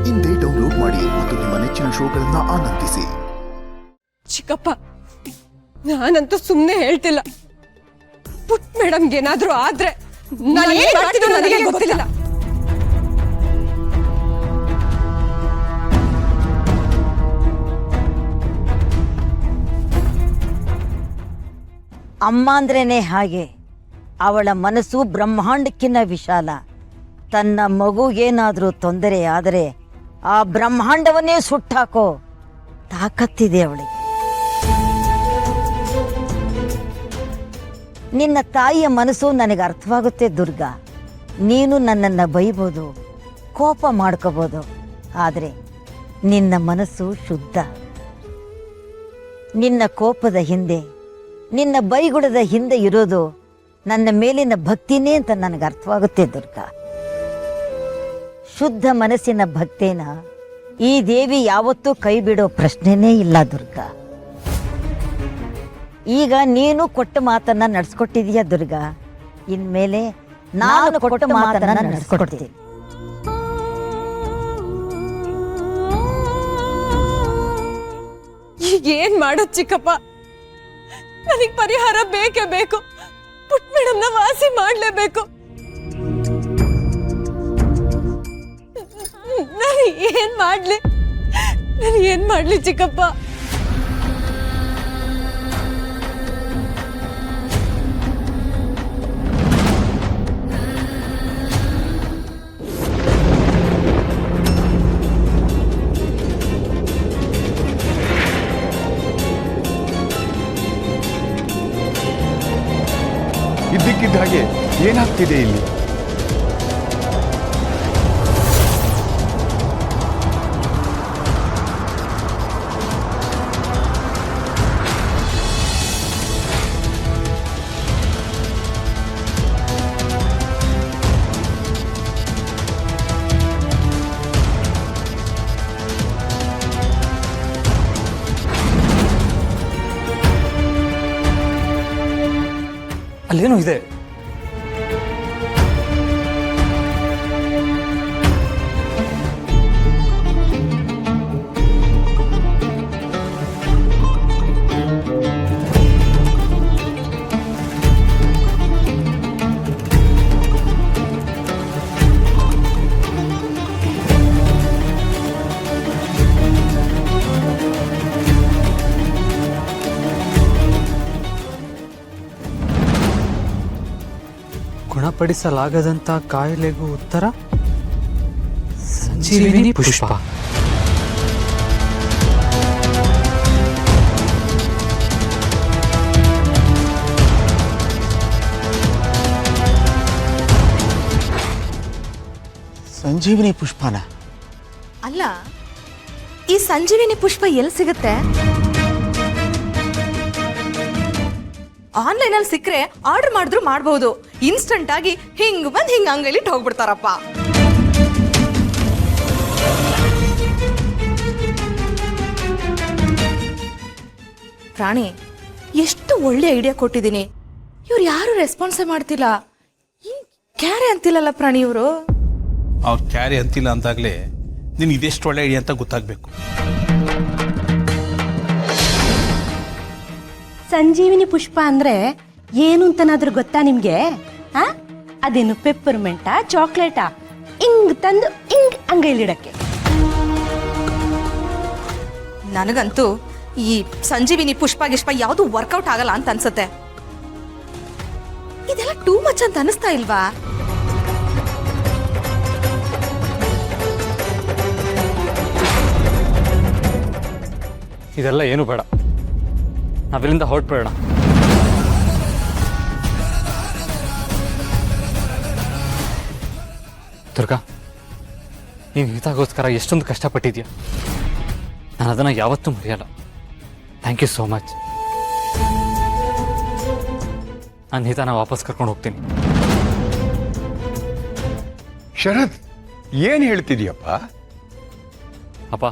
ಇಂದೇ ಡೌನ್ಲೋಡ್ ಮಾಡಿ ಮತ್ತು ನಿಮ್ಮ ನೆಚ್ಚಿನ ಶೋಗಳನ್ನ ಆನಂದಿಸಿ. ಚಿಕ್ಕಪ್ಪ, ನಾನಂತೂ ಸುಮ್ಮನೆ ಹೇಳ್ತಿಲ್ಲ. ಪುಟ್ ಮೇಡಮ್ಗೆ ಏನಾದ್ರೂ ಆದ್ರೆ ನಾನು ಏನ್ ಮಾಡ್ತಿದ್ದು ನನಗೆ ಗೊತ್ತಿಲ್ಲ. ಅಮ್ಮ ಅಂದ್ರೇನೆ ಹಾಗೆ. ಅವಳ ಮನಸ್ಸು ಬ್ರಹ್ಮಾಂಡಕ್ಕಿಂತ ವಿಶಾಲ. ತನ್ನ ಮಗುಗೇನಾದರೂ ತೊಂದರೆ ಆದರೆ ಆ ಬ್ರಹ್ಮಾಂಡವನ್ನೇ ಸುಟ್ಟಾಕೋ ತಾಕತ್ತಿದೆ ಅವಳಿಗೆ. ನಿನ್ನ ತಾಯಿಯ ಮನಸ್ಸು ನನಗೆ ಅರ್ಥವಾಗುತ್ತೆ ದುರ್ಗಾ. ನೀನು ನನ್ನನ್ನು ಬೈಬೋದು, ಕೋಪ ಮಾಡ್ಕೋಬೋದು, ಆದರೆ ನಿನ್ನ ಮನಸ್ಸು ಶುದ್ಧ. ನಿನ್ನ ಕೋಪದ ಹಿಂದೆ, ನಿನ್ನ ಬೈಗುಳದ ಹಿಂದೆ ಇರೋದು ನನ್ನ ಮೇಲಿನ ಭಕ್ತಿನೇ ಅಂತ ನನಗೆ ಅರ್ಥವಾಗುತ್ತೆ ದುರ್ಗಾ. ಶುದ್ಧ ಮನಸ್ಸಿನ ಭಕ್ತೇನ ಈ ದೇವಿ ಯಾವತ್ತೂ ಕೈ ಬಿಡೋ ಪ್ರಶ್ನೆನೇ ಇಲ್ಲ ದುರ್ಗಾ. ಈಗ ನೀನು ಕೊಟ್ಟ ಮಾತನ್ನ ನಡೆಸ್ಕೊಟ್ಟಿದೀಯ ದುರ್ಗಾ. ಇನ್ಮೇಲೆ ನಾನು ಕೊಟ್ಟ ಮಾತನ್ನ ನಡೆಸ್ಕೊಡ್ತೀನಿ. ಈಗ ಏನ್ ಮಾಡೋದು ಚಿಕ್ಕಪ್ಪ? ನನಗೆ ಪರಿಹಾರ ಬೇಕೇ ಬೇಕು. ಪುಟ್ ಮೇಡಮ್ನ ವಾಸಿ ಮಾಡ್ಲೇಬೇಕು. ನಾನು ಏನ್ ಮಾಡ್ಲಿ ಚಿಕ್ಕಪ್ಪ? ಇದ್ದಕ್ಕಿದ್ದ ಹಾಗೆ ಏನಾಗ್ತಿದೆ ಇಲ್ಲಿ? ಅಲ್ಲೇನೋ ಇದೆ. ಗುಣಪಡಿಸಲಾಗದಂಥ ಕಾಯಿಲೆಗೂ ಉತ್ತರ ಸಂಜೀವಿನಿ ಪುಷ್ಪ. ಸಂಜೀವಿನಿ ಪುಷ್ಪನ? ಅಲ್ಲ, ಈ ಸಂಜೀವಿನಿ ಪುಷ್ಪ ಎಲ್ಲಿ ಸಿಗುತ್ತೆ? ಆನ್ಲೈನ್ ಅಲ್ಲಿ ಸಿಕ್ಕರೆ ಆರ್ಡರ್ ಮಾಡಿದ್ರು ಮಾಡಬಹುದು. ಇನ್ಸ್ಟಂಟ್ ಆಗಿ ಹಿಂಗ್ ಬಂದ್ ಹಿಂಗ್ ಅಂಗೈಲಿ ಹೋಗ್ಬಿಡ್ತಾರಪ್ಪ. ಪ್ರಾಣಿ, ಎಷ್ಟು ಒಳ್ಳೆ ಐಡಿಯಾ ಕೊಟ್ಟಿದ್ದೀನಿ. ಇವ್ರು ಯಾರು ರೆಸ್ಪಾನ್ಸೇ ಮಾಡ್ತಿಲ್ಲ. ಕ್ಯಾರೆ ಅಂತಿಲ್ಲಲ್ಲ ಪ್ರಾಣಿ ಇವರು. ಅವ್ರು ಕ್ಯಾರಿ ಅಂತಿಲ್ಲ ಅಂತಾಗಲೇ ನಿನ್ಗೆ ಇದೆಷ್ಟು ಒಳ್ಳೆ ಐಡಿಯಾ ಅಂತ ಗೊತ್ತಾಗಬೇಕು. ಸಂಜೀವಿನಿ ಪುಷ್ಪ ಅಂದ್ರೆ ಏನು ಅಂತನಾದ್ರೂ ಗೊತ್ತಾ ನಿಮ್ಗೆ? ಅದೇನು ಪೆಪ್ಪರ್ಮೆಂಟಾ, ಚಾಕ್ಲೇಟಾ? ಹಿಂಗ್ ತಂದು ಹಿಂಗ್ ಅಂಗೈಲಿಡಕ್ಕೆ. ನನಗಂತೂ ಈ ಸಂಜೀವಿನಿ ಪುಷ್ಪ ಗಿಷ್ಪ ಯಾವುದು ವರ್ಕೌಟ್ ಆಗಲ್ಲ ಅಂತ ಅನ್ಸುತ್ತೆ. ಇದೆಲ್ಲ ಟೂ ಮಚ್ ಅಂತ ಅನಿಸ್ತಾ ಇಲ್ವಾ? ಇದೆಲ್ಲ ಏನು ಬೇಡ, ನಾವಿಲ್ಲಿಂದ ಹೊರಟ್ಬೇಡ. ದುರ್ಗಾ, ನೀನು ಹಿತಾಗೋಸ್ಕರ ಎಷ್ಟೊಂದು ಕಷ್ಟಪಟ್ಟಿದ್ಯಾ. ನಾನು ಅದನ್ನು ಯಾವತ್ತೂ ಮರೆಯಲ್ಲ. Thank you so much. ನಾನು ಹಿತಾನ ವಾಪಸ್ ಕರ್ಕೊಂಡು ಹೋಗ್ತೀನಿ. ಶರತ್, ಏನು ಹೇಳ್ತಿದ್ಯಪ್ಪ? ಅಪ್ಪ,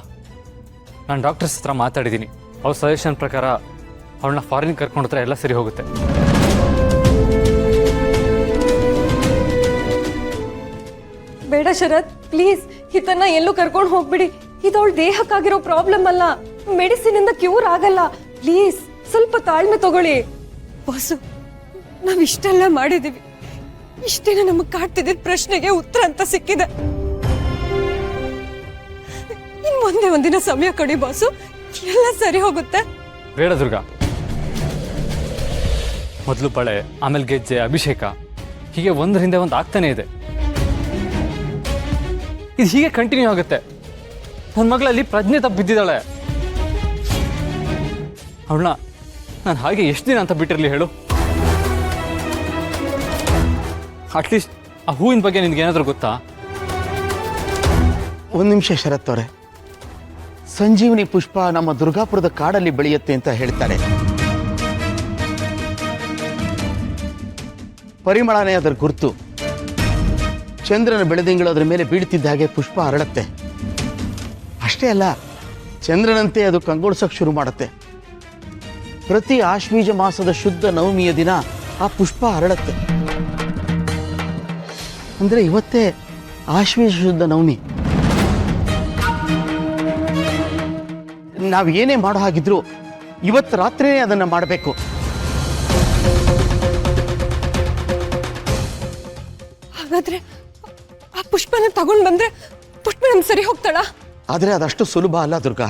ನಾನು ಡಾಕ್ಟರ್ಸ್ ಹತ್ರ ಮಾತಾಡಿದ್ದೀನಿ. ಅವ್ರ ಸಜೆಷನ್ ಪ್ರಕಾರ ಅವಳನ್ನ ಫಾರಿನ್ ಕರ್ಕೊಂಡು ಹತ್ರ ಎಲ್ಲ ಸರಿ ಹೋಗುತ್ತೆ. ಬೇಡ ಶರತ್, ಪ್ಲೀಸ್ ಹಿತನ್ನ ಎಲ್ಲೂ ಕರ್ಕೊಂಡು ಹೋಗ್ಬಿಡಿ. ಇದು ಅವಳ ದೇಹಕ್ಕಾಗಿರೋ ಪ್ರಾಬ್ಲಮ್ ಅಲ್ಲ, ಮೆಡಿಸಿನ್ ಇಂದ ಕ್ಯೂರ್ ಆಗಲ್ಲ. ಪ್ಲೀಸ್ ಸ್ವಲ್ಪ ತಾಳ್ಮೆ ತಗೊಳ್ಳಿ. ಬಾಸು, ನಾವ್ ಇಷ್ಟೆಲ್ಲ ಮಾಡಿದೀವಿ, ಇಷ್ಟೇನ ನಮಗ್ ಕಾಡ್ತಿದ್ದ ಪ್ರಶ್ನೆಗೆ ಉತ್ತರ ಅಂತ ಸಿಕ್ಕಿದೆ. ಇನ್ ಒಂದೇ ಒಂದಿನ ಸಮಯ ಕೊಡಿ ಬಾಸು, ಎಲ್ಲ ಸರಿ ಹೋಗುತ್ತೆ. ಬೇಡ ದುರ್ಗಾ, ಮೊದಲು ಬಳೆ, ಆಮೇಲೆ ಗೆಜ್ಜೆ, ಅಭಿಷೇಕ, ಹೀಗೆ ಒಂದರ ಹಿಂದೆ ಒಂದು ಆಗ್ತಾನೆ ಇದೆ. ಇದು ಹೀಗೆ ಕಂಟಿನ್ಯೂ ಆಗುತ್ತೆ. ನನ್ನ ಮಗಳಲ್ಲಿ ಪ್ರಜ್ಞೆ ತಪ್ಪು ಬಿದ್ದಿದ್ದಾಳೆ. ಅವಳನ್ನ ನಾನು ಹಾಗೆ ಎಷ್ಟು ದಿನ ಅಂತ ಬಿಟ್ಟಿರಲಿ ಹೇಳು? ಅಟ್ಲೀಸ್ಟ್ ಆ ಹೂವಿನ ಬಗ್ಗೆ ನಿನ್ಗೆ ಏನಾದರೂ ಗೊತ್ತಾ? ಒಂದು ನಿಮಿಷ ಶರತ್ ಅವರೇ, ಸಂಜೀವನಿ ಪುಷ್ಪ ನಮ್ಮ ದುರ್ಗಾಪುರದ ಕಾಡಲ್ಲಿ ಬೆಳೆಯುತ್ತೆ ಅಂತ ಹೇಳ್ತಾರೆ. ಪರಿಮಳನೇ ಅದರ ಗುರುತು. ಚಂದ್ರನ ಬೆಳೆದಿಂಗಳು ಅದರ ಮೇಲೆ ಬೀಳ್ತಿದ್ದ ಹಾಗೆ ಪುಷ್ಪ ಹರಡುತ್ತೆ. ಅಷ್ಟೇ ಅಲ್ಲ, ಚಂದ್ರನಂತೆ ಅದು ಕಂಗೊಳಿಸೋಕೆ ಶುರು ಮಾಡುತ್ತೆ. ಪ್ರತಿ ಆಶ್ವೀಜ ಮಾಸದ ಶುದ್ಧ ನವಮಿಯ ದಿನ ಆ ಪುಷ್ಪ ಹರಡುತ್ತೆ. ಅಂದ್ರೆ ಇವತ್ತೇ ಆಶ್ವೀಜ ಶುದ್ಧ ನವಮಿ. ನಾವು ಏನೇ ಮಾಡೋ ಹಾಗಿದ್ರು ಇವತ್ತು ರಾತ್ರಿನೇ ಅದನ್ನ ಮಾಡಬೇಕು. ಹಾಗಾದ್ರೆ ಆ ಪುಷ್ಪನ ತಗೊಂಡ್ ಬಂದ್ರೆ ಪುಷ್ಪ ನಮ್ ಸರಿ ಹೋಗ್ತಾಳ? ಆದರೆ ಅದಷ್ಟು ಸುಲಭ ಅಲ್ಲ ದುರ್ಗಾ.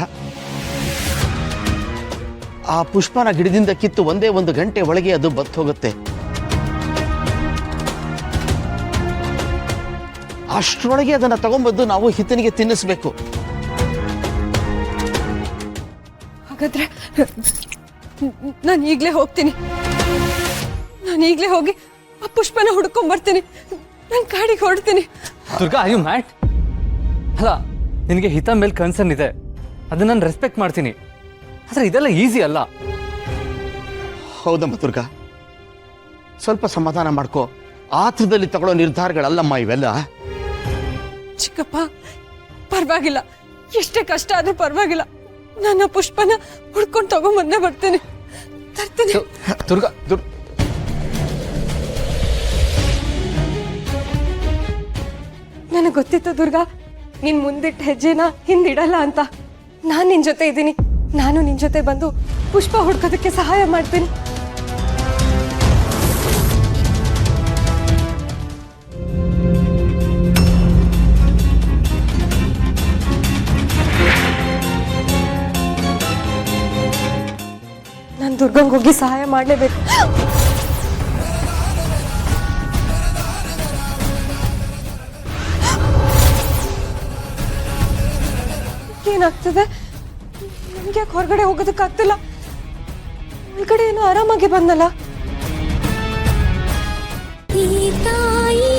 ಆ ಪುಷ್ಪನ ಗಿಡದಿಂದ ಕಿತ್ತು ಒಂದೇ ಒಂದು ಗಂಟೆ ಒಳಗೆ ಅದು ಬತ್ತು ಹೋಗುತ್ತೆ. ಅಷ್ಟರೊಳಗೆ ಅದನ್ನ ತಗೊಂಡ್ಬಂದು ನಾವು ಹಿತನಿಗೆ ತಿನ್ನಿಸ್ಬೇಕು. ಹಾಗಾದ್ರೆ ನಾನು ಈಗ್ಲೇ ಹೋಗ್ತೀನಿ. ನಾನು ಈಗ್ಲೇ ಹೋಗಿ ಆ ಪುಷ್ಪನ ಹುಡ್ಕೊಂಡ್ ಬರ್ತೀನಿ. ನಾನು ಕಾಡಿಗೆ ಹೊರಡ್ತೀನಿ. Durga, you mad? ಅಲ್ಲ, ನಿನಗೆ ಹಿತ ಮೇಲೆ ಕನ್ಸರ್ನ್ ಇದೆ, ಅದನ್ನ ನಾನು ರೆಸ್ಪೆಕ್ಟ್ ಮಾಡ್ತೀನಿ. ಆದ್ರೆ ಇದೆಲ್ಲ ಈಸಿ ಅಲ್ಲ. ಹೌದಮ್ಮ ದುರ್ಗಾ, ಸ್ವಲ್ಪ ಸಮಾಧಾನ ಮಾಡ್ಕೋ. ಆತ್ರದಲ್ಲಿ ತಗೊಳ್ಳೋ ನಿರ್ಧಾರಗಳಲ್ಲಮ್ಮ ಇವೆಲ್ಲ. ಚಿಕ್ಕಪ್ಪ, ಪರವಾಗಿಲ್ಲ, ಎಷ್ಟೇ ಕಷ್ಟ ಆದ್ರೂ ಪರವಾಗಿಲ್ಲ. ನನ್ನ ಪುಷ್ಪನ ಹುಡ್ಕೊಂಡು ತಗೊಂಬಂದೇ ಬರ್ತೀನಿ, ತರ್ತೀನಿ. ದುರ್ಗಾ, ನನಗೆ ಗೊತ್ತಿತ್ತು ದುರ್ಗಾ, ನೀನ್ ಮುಂದಿಟ್ಟ ಹೆಜ್ಜೆನ ಹಿಂದಿಡಲ್ಲ ಅಂತ. ನಾನ್ ನಿನ್ ಜೊತೆ ಇದ್ದೀನಿ. ನಾನು ನಿನ್ ಜೊತೆ ಬಂದು ಪುಷ್ಪ ಹುಡ್ಕೋದಕ್ಕೆ ಸಹಾಯ ಮಾಡ್ತೀನಿ. ನಾನು ದುರ್ಗಂಗೆ ಹೋಗಿ ಸಹಾಯ ಮಾಡಲೇಬೇಕು. ಏನಾಗ್ತದೆ? ನಮ್ಗೆ ಯಾಕೆ ಹೊರಗಡೆ ಹೋಗೋದಕ್ಕಾಗ್ತಿಲ್ಲ? ಒಳಗಡೆ ಏನೋ ಆರಾಮಾಗಿ ಬಂದಲ್ಲ. ತಾಯಿ